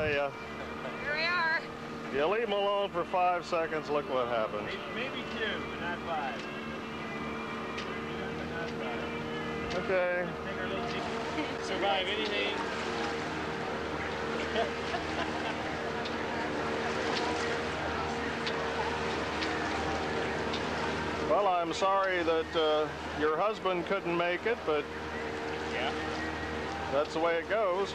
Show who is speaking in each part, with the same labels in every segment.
Speaker 1: tell you.
Speaker 2: Here we are.
Speaker 1: You leave them alone for 5 seconds, look what happens.
Speaker 3: Maybe 2, but not 5.
Speaker 1: Okay.
Speaker 3: Take our little team. Survive anything.
Speaker 1: Well, I'm sorry that your husband couldn't make it, but
Speaker 3: yeah,
Speaker 1: that's the way it goes.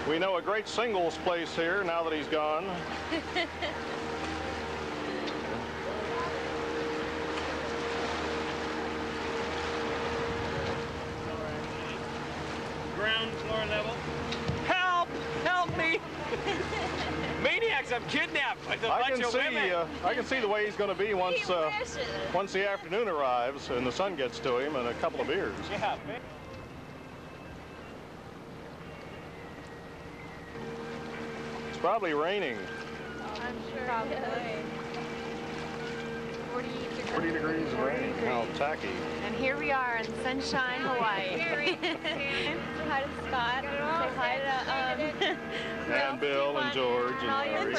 Speaker 1: We know a great singles place here now that he's gone.
Speaker 3: Ground floor level. Help! Help me! Maniacs! I'm kidnapped by a bunch of women.
Speaker 1: I can see the way he's going to be once the afternoon arrives and the sun gets to him and a couple of beers.
Speaker 3: Yeah.
Speaker 1: It's probably raining.
Speaker 2: I'm sure. Probably.
Speaker 1: 40 degrees and rain. How tacky.
Speaker 2: And here we are in sunshine, Hawaii. Say hi to Scott. Say hi to
Speaker 1: and Bill and George and Larry.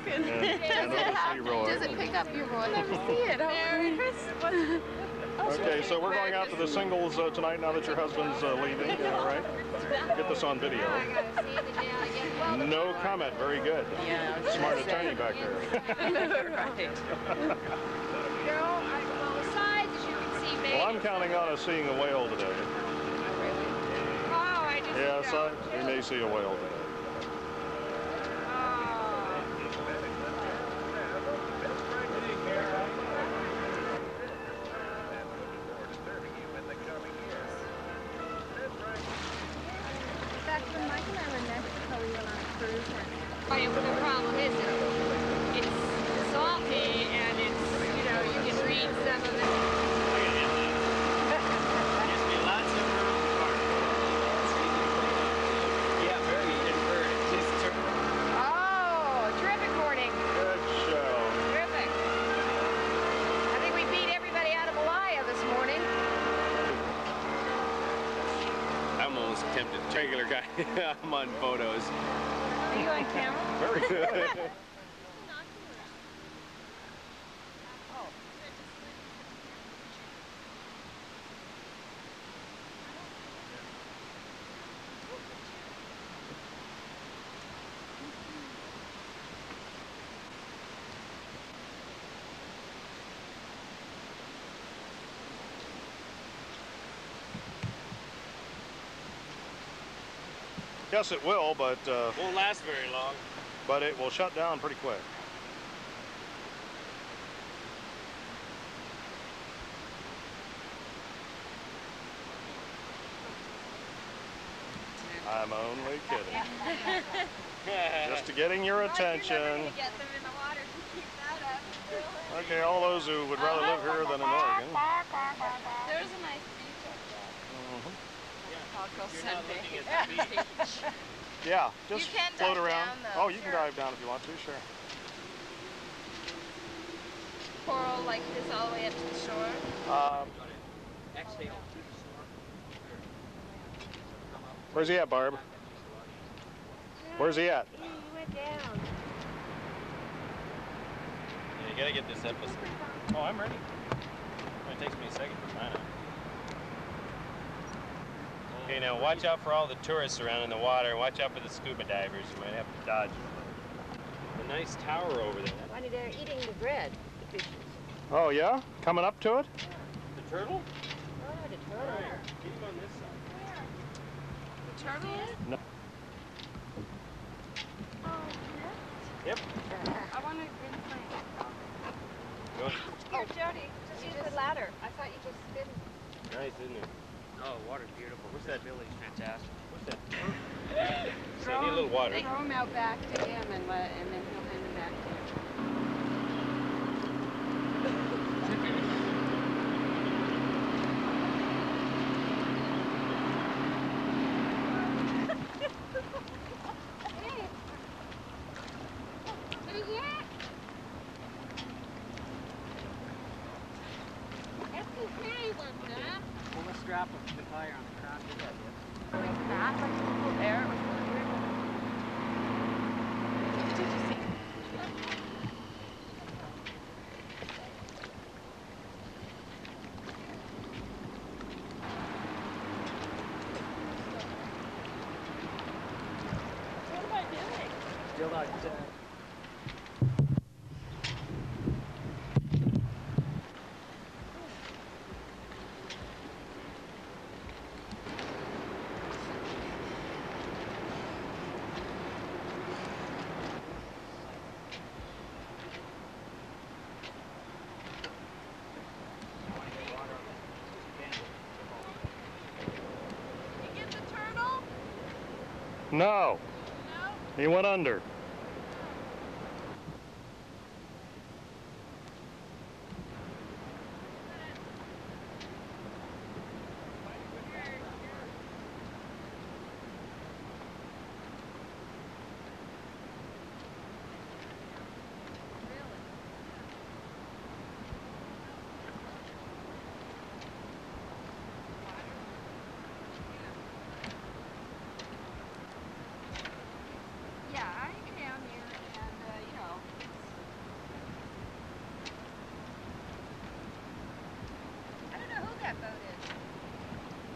Speaker 1: And Leroy.
Speaker 2: Does it pick up your voice? I never see it. Merry Christmas.
Speaker 1: Okay, so we're going out to the singles tonight now that your husband's leaving, right? Get this on video. No comment, very good.
Speaker 2: Yeah,
Speaker 1: smart attorney back there.
Speaker 2: Right.
Speaker 1: Well, I'm counting on us seeing a whale today.
Speaker 2: Oh, I just
Speaker 1: Yes, we may see a whale today.
Speaker 2: The problem is it's salty and it's, you know, you can read some of it.
Speaker 3: Yeah, very inverted.
Speaker 2: Oh, terrific morning.
Speaker 1: Good show.
Speaker 2: Terrific. I think we beat everybody out of Malaya this morning.
Speaker 3: I'm almost tempted. Regular guy. I'm on photos.
Speaker 2: Are you on camera?
Speaker 1: Very good. Yes, it will, but
Speaker 3: Won't last very long.
Speaker 1: But it will shut down pretty quick. I'm only kidding. Just to getting your attention. Okay, all those who would rather live here than in Oregon.
Speaker 2: There's a nice beach up there.
Speaker 1: Yeah, just float around.
Speaker 2: Down, though.
Speaker 1: Oh, you can dive down if you want to, sure.
Speaker 2: Coral like this all the way up to the shore.
Speaker 1: Where's he at, Barb? Where's he at?
Speaker 2: He went down.
Speaker 3: Yeah, you gotta get this episode. Oh, I'm ready. It takes me a second to find out. Okay, now watch out for all the tourists around in the water. Watch out for the scuba divers. You might have to dodge them. A nice tower over there.
Speaker 2: Funny, they're eating the bread, the fishes.
Speaker 1: Oh, yeah? Coming up to it?
Speaker 3: The turtle?
Speaker 2: Oh, the turtle.
Speaker 3: All right, keep on this side.
Speaker 2: The turtle?
Speaker 1: No.
Speaker 2: Oh,
Speaker 3: Yep.
Speaker 2: I want to green plane.
Speaker 3: Go.
Speaker 2: Oh, Jody, just use the ladder. I thought you just didn't.
Speaker 3: Nice, isn't it?
Speaker 4: Oh, water's beautiful.
Speaker 3: What's that?
Speaker 4: Billy's fantastic.
Speaker 3: What's that? So I need a little water.
Speaker 2: Throw him out back to him and then he'll hand him back to you.
Speaker 4: Pull the strap of the tire on the cross.
Speaker 2: Like that, like there, it was really weird.
Speaker 1: No. He went under.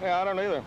Speaker 1: Yeah, I don't either.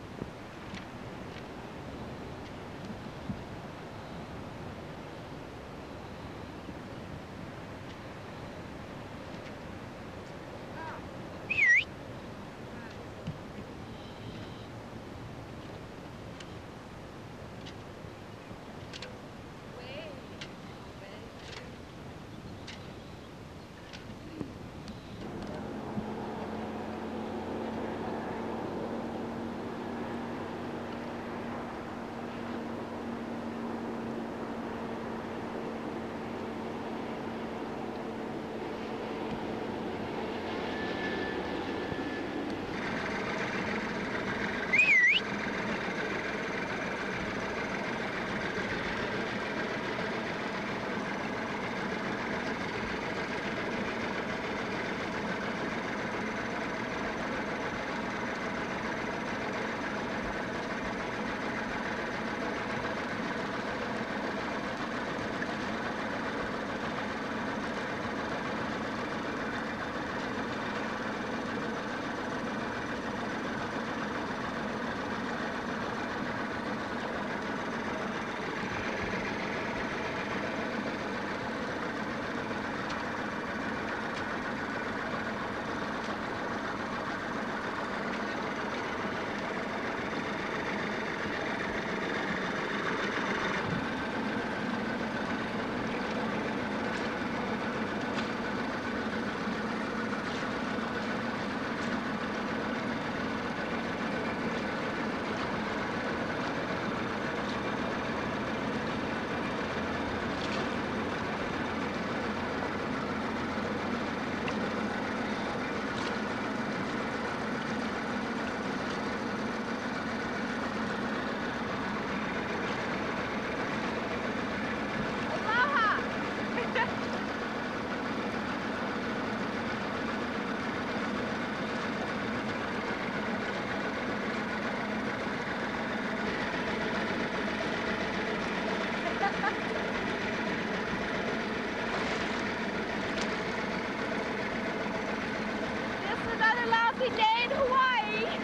Speaker 2: Day in Hawaii.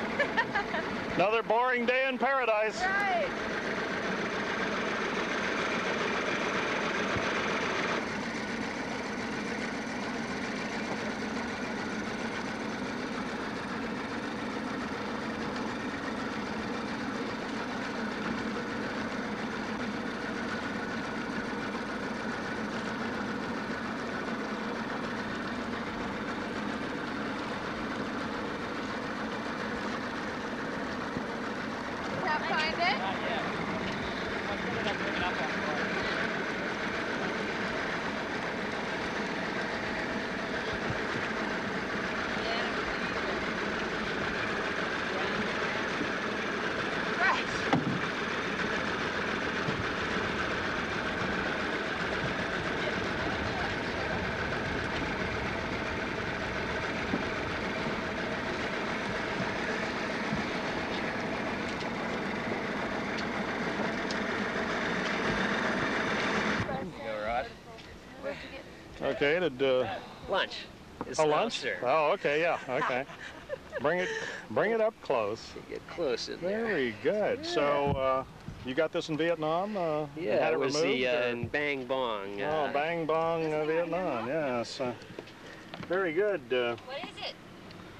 Speaker 1: Another boring day in paradise.
Speaker 2: Right. Find it?
Speaker 4: Not yet. What did I bring it up on?
Speaker 1: Okay, did
Speaker 3: Lunch. It's
Speaker 1: lunch?
Speaker 3: lobster.
Speaker 1: Oh, okay, yeah, okay. Bring it up close.
Speaker 3: Get close in there.
Speaker 1: Very good.
Speaker 3: Yeah.
Speaker 1: So you got this in Vietnam?
Speaker 3: Yeah,
Speaker 1: had
Speaker 3: it was
Speaker 1: removed,
Speaker 3: in Bang Bong.
Speaker 1: oh, Bang Bong, Vietnam. Yes. Very good.
Speaker 2: What is it?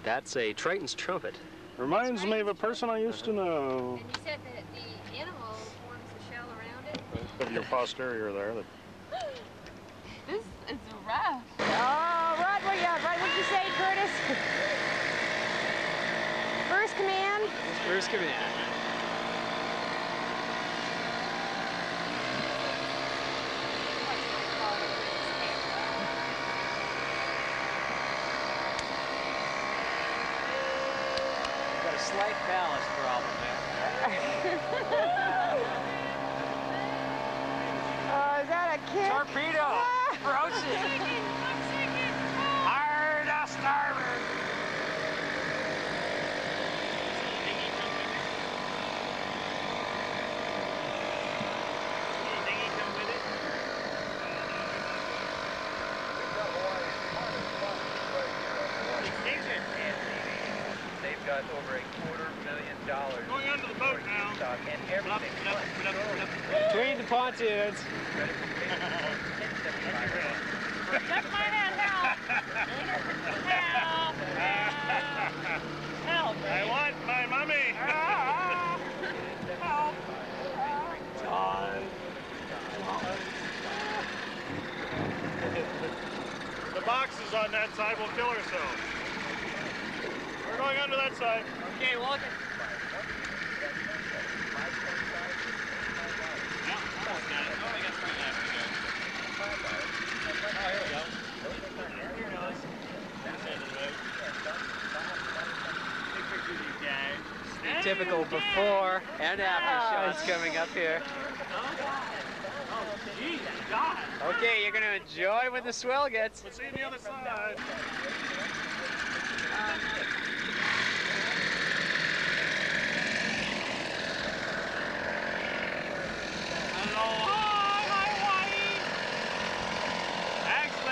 Speaker 3: That's a Triton's trumpet.
Speaker 1: Reminds me of a person I used to know.
Speaker 2: And you said that the animal forms a shell around it?
Speaker 1: Of your posterior there.
Speaker 2: This is rough.
Speaker 5: Oh, Rod, what did you say, Curtis? First command?
Speaker 3: First command.
Speaker 4: slight ballast problem there.
Speaker 5: Oh, is that a kick?
Speaker 4: Torpedo! Approaching! Hard a starboard!
Speaker 6: They've got over $250,000
Speaker 1: Going under the boat now.
Speaker 6: stock and everything.
Speaker 4: Between the pontoons.
Speaker 2: Check my head, help! Help! Help!
Speaker 1: I want my mummy.
Speaker 2: Help!
Speaker 1: The boxes on that side will kill ourselves. We're going under that side.
Speaker 4: Okay, look. Typical before and after shots coming up here. Okay, you're gonna enjoy when the swell gets.
Speaker 1: Let's see the other side.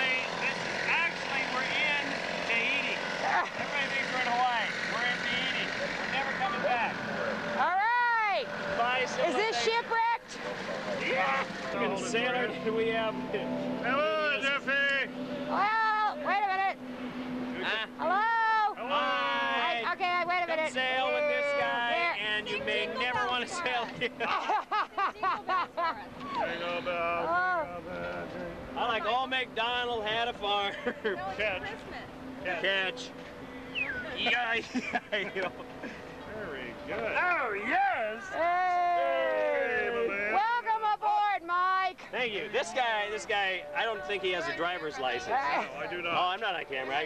Speaker 3: Actually, we're in Tahiti. Everybody thinks we're in Hawaii. We're in Tahiti. We're never coming back.
Speaker 5: All right.
Speaker 3: Bye,
Speaker 5: Is this shipwrecked?
Speaker 1: Yeah.
Speaker 3: What kind of sailor do we have?
Speaker 1: Hello, Jeffy.
Speaker 5: Well, wait a minute. Hello?
Speaker 3: Hi.
Speaker 5: Okay, wait a
Speaker 3: Come
Speaker 5: minute.
Speaker 3: sail with this guy,
Speaker 5: There.
Speaker 3: and you may never want to sail again.
Speaker 1: Jingle bells, jingle bells.
Speaker 3: I like old MacDonald had a farm.
Speaker 1: Catch.
Speaker 3: Catch. Yeah.
Speaker 1: Very good.
Speaker 3: Oh, yes.
Speaker 5: Hey.
Speaker 1: my man.
Speaker 5: Welcome aboard, Mike.
Speaker 3: Thank you. This guy, I don't think he has a driver's license.
Speaker 1: No, I do
Speaker 3: Oh,
Speaker 1: not.
Speaker 3: I'm not on camera.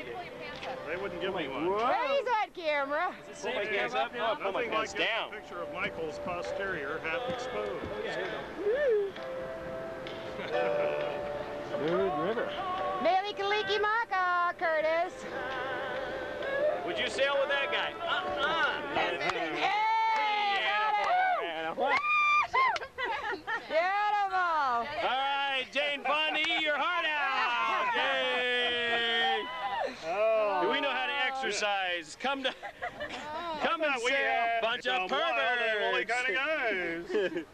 Speaker 1: They wouldn't give me one.
Speaker 5: He's on camera.
Speaker 3: Pull my pants up now? Pull my
Speaker 1: Nothing
Speaker 3: pants
Speaker 1: like getting
Speaker 3: down.
Speaker 1: a picture of Michael's posterior half exposed.
Speaker 3: Smooth river.
Speaker 5: Mele Kaliki Maka, Curtis.
Speaker 3: Would you sail with that guy?
Speaker 5: Hey,
Speaker 3: Beautiful.
Speaker 5: beautiful.
Speaker 3: All right, Jane Fonda, eat your heart out. Yay.
Speaker 1: Oh.
Speaker 3: Do we know how to exercise? Come to
Speaker 1: We
Speaker 3: sail,
Speaker 1: have
Speaker 3: bunch of
Speaker 1: some wild and woolly
Speaker 3: perverts.
Speaker 1: kind of guys.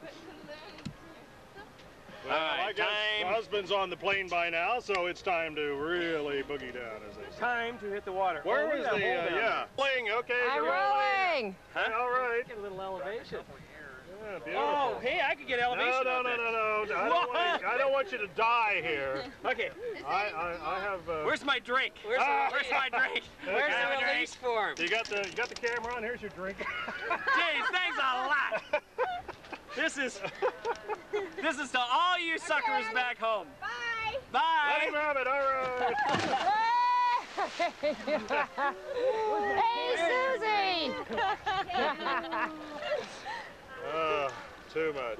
Speaker 1: Well,
Speaker 3: All right,
Speaker 1: I guess
Speaker 3: time.
Speaker 1: my husband's on the plane by now, so it's time to really boogie down, as they say.
Speaker 3: Time to hit the water.
Speaker 1: Where was the, yeah. Playing, okay.
Speaker 5: I'm
Speaker 1: you're
Speaker 5: rolling.
Speaker 1: Huh? All right.
Speaker 4: Get a little elevation.
Speaker 1: Yeah, beautiful.
Speaker 3: Oh, hey, I could get elevation.
Speaker 1: No. I don't want you to die here.
Speaker 3: Okay.
Speaker 1: I have.
Speaker 3: Where's my drink? Where's my drink?
Speaker 5: Where's
Speaker 3: Have a
Speaker 5: the
Speaker 3: drink?
Speaker 5: release form?
Speaker 1: You got the camera on. Here's your drink.
Speaker 3: Jeez, thanks a lot. This is to all you suckers back home.
Speaker 2: Bye!
Speaker 1: Let
Speaker 3: Bye.
Speaker 1: him have it. All right.
Speaker 5: Hey, Susie.
Speaker 1: Too much.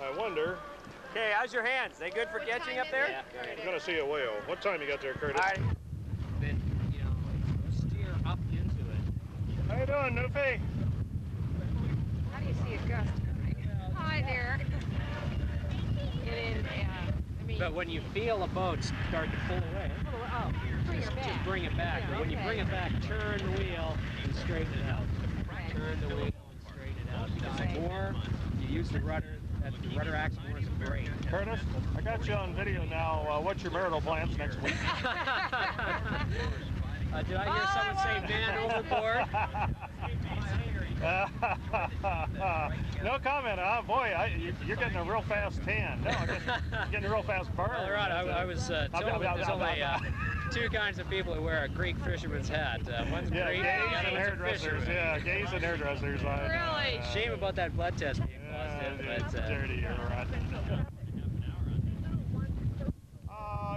Speaker 1: I wonder.
Speaker 3: Okay, how's your hands? They good for catching up there?
Speaker 1: I'm gonna see a whale. What time you got there, Curtis?
Speaker 4: Then, steer up into it.
Speaker 1: How you doing, Noofy?
Speaker 2: How do you see a gust coming? Hi there. Get in, I mean,
Speaker 4: But when you feel a boat start to pull away, just bring it back. But when you bring it back, turn the wheel and straighten it out. Turn the wheel and straighten it out. Because the more you use the rudder, the rudder acts more as a brake.
Speaker 1: Curtis, I got you on video now. What's your marital plans next week?
Speaker 4: Did I hear someone say man overboard?
Speaker 1: No comment, huh? Boy, you're getting a real fast tan. No, you're getting a real fast burn.
Speaker 4: Well, right, I was told that there's only two kinds of people who wear a Greek fisherman's hat. One's
Speaker 1: Yeah,
Speaker 4: Greek,
Speaker 1: gays
Speaker 4: and the
Speaker 1: and
Speaker 4: other one's a
Speaker 1: hairdressers.
Speaker 4: fisherman.
Speaker 1: Yeah, gays and hairdressers.
Speaker 2: really?
Speaker 4: Shame about that blood test being positive, but
Speaker 1: dirty, you're right.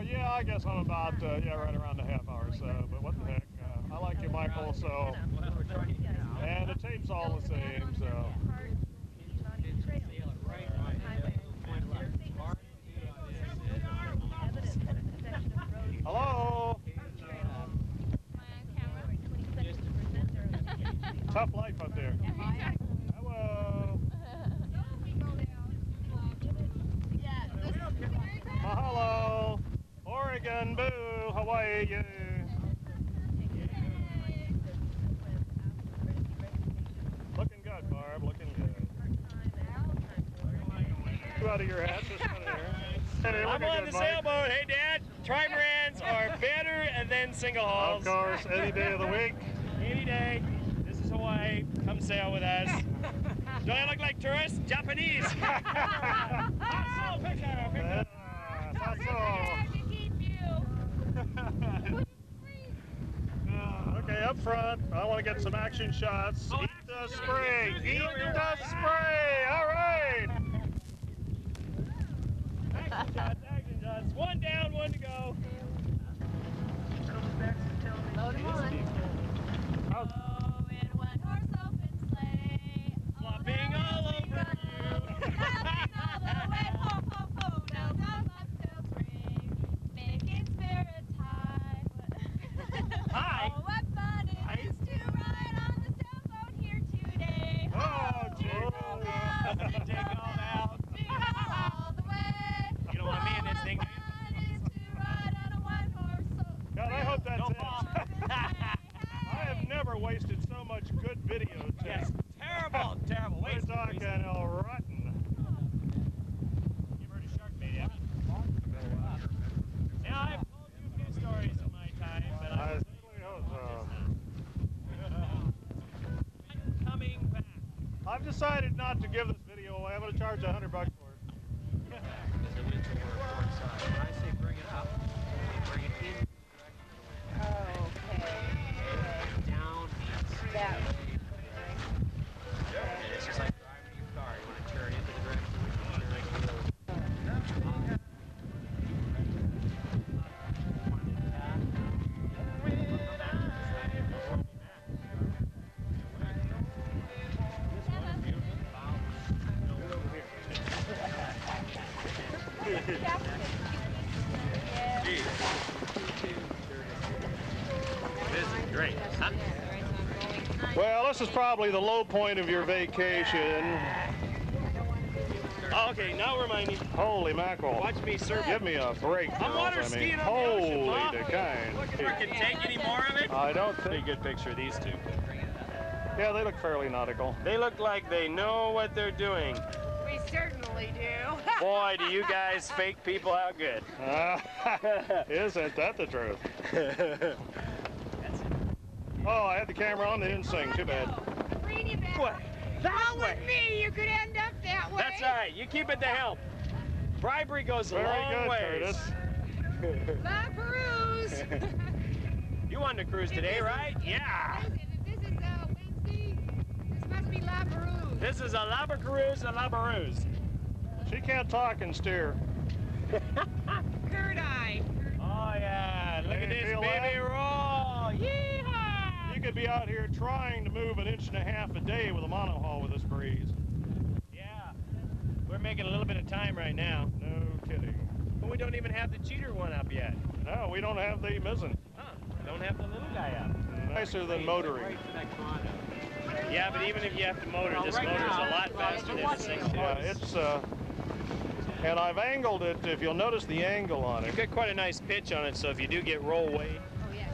Speaker 1: Yeah, I guess I'm about right around a half hour or so. But what the heck? I like you, Michael. So And the tape's all the same, so. Hello? Tough life up there. Hello? Mahalo! Oregon, boo! Hawaii, you! Looking good, Barb, looking good. Two out of your hats, this one here. Hey,
Speaker 3: I'm on the sailboat. Hey, Dad. Trimarans are better than single hulls.
Speaker 1: Of course, any day of the week.
Speaker 3: Any day. This is Hawaii. Come sail with us. Do I look like tourists? Japanese.
Speaker 1: Okay, up front, I want to get some action shots. Eat the spray! Eat the spray! All right!
Speaker 3: Action shots, action shots. One down, one to go.
Speaker 5: Load him on.
Speaker 7: Oh, in one horse open sleigh.
Speaker 3: Flopping all over you.
Speaker 7: All the way, ho, ho, ho. Now down left tail ring. Making spirits high.
Speaker 3: Hi.
Speaker 7: Oh, what fun it is to ride on the sailboat here today.
Speaker 1: Oh,
Speaker 7: Jingle bells,
Speaker 3: Jingle bells.
Speaker 7: jingle all the way.
Speaker 3: You don't want me in this thing, do you?
Speaker 7: Fun is to ride on a one-horse
Speaker 1: God, I hope that's
Speaker 3: Don't
Speaker 1: it.
Speaker 3: fall.
Speaker 1: I have never wasted so much good video tape.
Speaker 3: Yes. Terrible, terrible.
Speaker 1: We're
Speaker 3: Waste.
Speaker 1: talking rotten.
Speaker 3: You've heard of shark bait, haven't you? Now, I've told you a few stories in my time, but
Speaker 1: I
Speaker 3: I'm
Speaker 1: certainly hope so.
Speaker 3: coming back.
Speaker 1: I've decided not to give this video away. I'm going to charge $100 for it.
Speaker 4: When I say bring it up, bring it in. Down means
Speaker 5: That.
Speaker 4: and it's just like driving your car. You want to turn into the direction which you turn.
Speaker 3: This is great. Huh?
Speaker 1: Well, this is probably the low point of your vacation.
Speaker 3: Okay, now remind me.
Speaker 1: Holy mackerel.
Speaker 3: Watch me surf.
Speaker 1: Give me a break,
Speaker 3: I'm
Speaker 1: girls.
Speaker 3: water
Speaker 1: I mean,
Speaker 3: skiing on the ocean,
Speaker 1: holy
Speaker 3: Ma.
Speaker 1: the kind.
Speaker 3: I can take any more of it.
Speaker 1: I don't
Speaker 3: Pretty
Speaker 1: think.
Speaker 3: good picture of these two.
Speaker 1: Yeah, they look fairly nautical.
Speaker 3: They look like they know what they're doing.
Speaker 2: We certainly do.
Speaker 3: Boy, do you guys fake people out good.
Speaker 1: Isn't that the truth? Oh, I had the camera on. They didn't sing. Too bad.
Speaker 2: Bring you back.
Speaker 3: What?
Speaker 2: Well, with me, you could end up that way.
Speaker 3: That's all right. You keep it to help. Bribery goes a
Speaker 1: Very
Speaker 3: long
Speaker 1: good,
Speaker 3: ways.
Speaker 1: Curtis.
Speaker 2: La Perouse.
Speaker 3: You wanted to cruise today, right? Yeah.
Speaker 2: This is Wednesday. This must be La Perouse.
Speaker 3: This is a Labacarouse and Labarouse.
Speaker 1: She can't talk and steer.
Speaker 2: Third eye.
Speaker 3: Oh, yeah. Look at
Speaker 1: Hey,
Speaker 3: this
Speaker 1: feel
Speaker 3: baby
Speaker 1: that?
Speaker 3: roll. Yeehaw!
Speaker 1: You could be out here trying to move 1.5 inches a day with a monohull with this breeze.
Speaker 3: Yeah. We're making a little bit of time right now.
Speaker 1: No kidding.
Speaker 3: But we don't even have the cheater one up yet.
Speaker 1: No, we don't have the mizzen.
Speaker 3: Huh. Don't have the little guy up.
Speaker 1: Nicer than motoring.
Speaker 4: Right to that condo.
Speaker 3: Yeah, but even if you have to motor, this
Speaker 4: Right
Speaker 3: motor's
Speaker 4: now,
Speaker 3: a lot faster than this thing, too.
Speaker 1: Yeah, it's and I've angled it. If you'll notice the angle on it.
Speaker 3: You've got quite a nice pitch on it, so if you do get roll weight.
Speaker 2: Oh, yeah.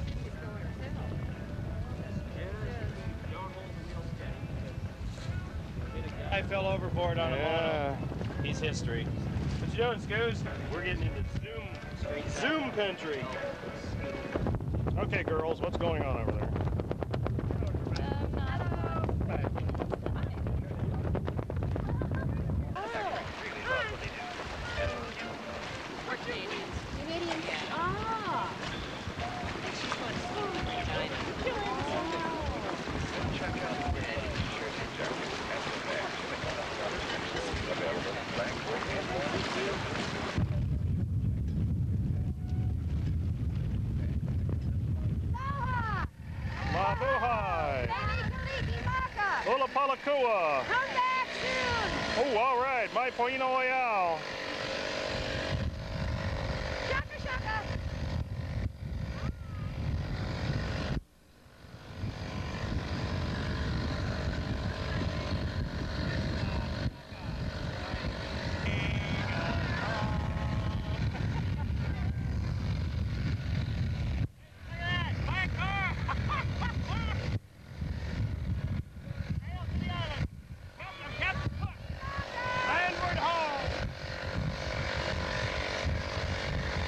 Speaker 2: It's going
Speaker 3: I fell overboard on a mono.
Speaker 1: Yeah.
Speaker 3: He's history. What you doing, Scoos? We're getting into Zoom country.
Speaker 1: Okay, girls, what's going on over there?
Speaker 5: Canadians. Ah.
Speaker 1: Palakua.
Speaker 5: Come back soon.
Speaker 1: Oh, all right. My Poino Royale.
Speaker 5: Shaka shaka.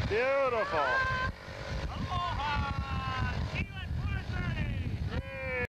Speaker 1: Beautiful.